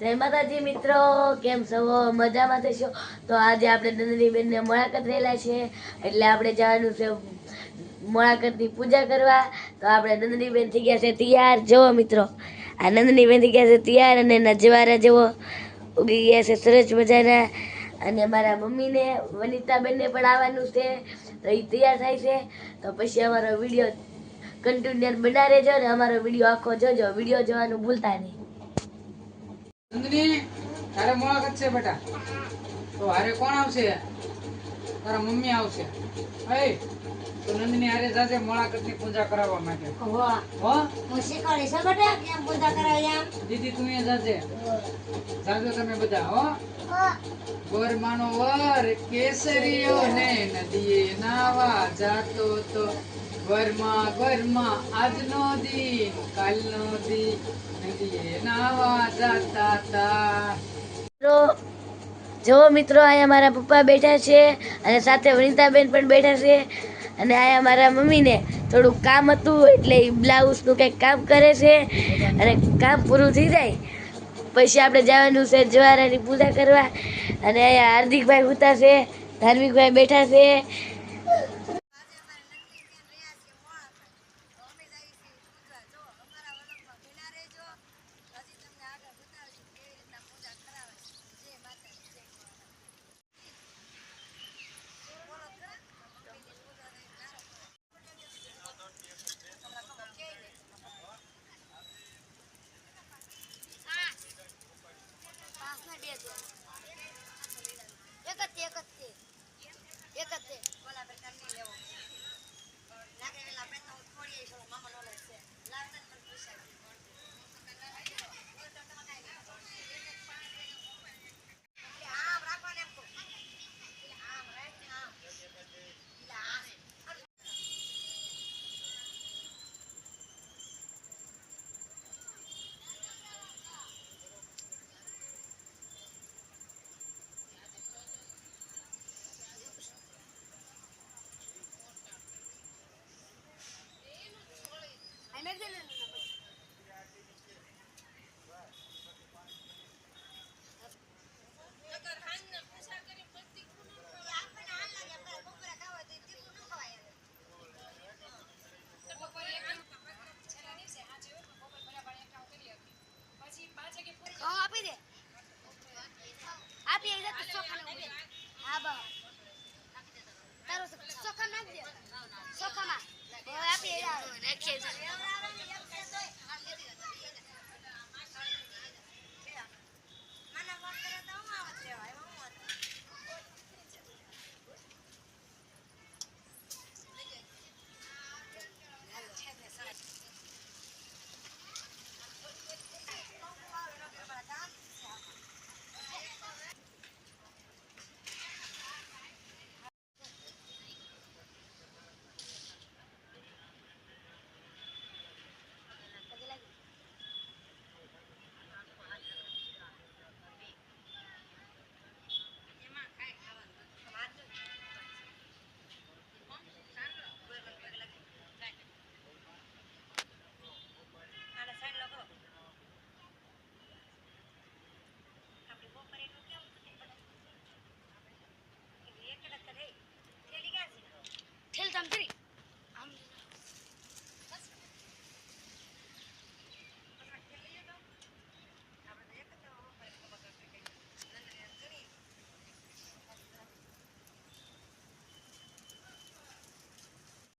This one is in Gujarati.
જય માતાજી મિત્રો, કેમ છો? મજામાં થશો? તો આજે આપણે નંદની બેનને મુલાકાત રહેલા છે, એટલે આપણે જવાનું છે મુલાકાતની પૂજા કરવા. તો આપણે નંદની બેન થઈ ગયા છે તૈયાર. જુઓ મિત્રો, આ નંદની બેન થઈ ગયા છે તૈયાર અને એના જવારા જેવો ઉગી ગયા છે સરસ મજાના. અને મારા મમ્મીને વનિતાબેનને પણ આવવાનું છે, તો એ તૈયાર થાય છે. તો પછી અમારો વિડીયો કન્ટિન્યુઅર બના રહેજો ને અમારો વિડીયો આખો જોજો. વિડીયો જોવાનું ભૂલતા નહીં. નંદની, તારે મુલાકાત છે બેટા. તો હારે કોણ આવશે? તારા મમ્મી આવશે. એ તો નંદની હારે જાજે મુલાકાતની પૂજા કરાવવા માટે. હો હું શીખવાડી છે બેટા કેમ પૂજા કરાવી એમ. દીદી તું એ જાજે. જાજો તમે બધા. હો વર માનો વર કેસરીયો ને નદીએ નાવા જાતો તો વરમાં આજનો દી કાલનો દી નદીએ નાવા જાતા તા. જો મિત્રો, અહીંયા મારા પપ્પા બેઠા છે અને સાથે વનિતાબેન પણ બેઠા છે. અને અહીંયા મારા મમ્મીને થોડુંક કામ હતું, એટલે એ બ્લાઉઝનું કંઈક કામ કરે છે. અને કામ પૂરું થઈ જાય પછી આપણે જવાનું છે જવારાની પૂજા કરવા. અને અહીંયા હાર્દિકભાઈ ઉતા છે, ધાર્મિકભાઈ બેઠા છે. ચોખા નાખી દે. ચોખામાં આપી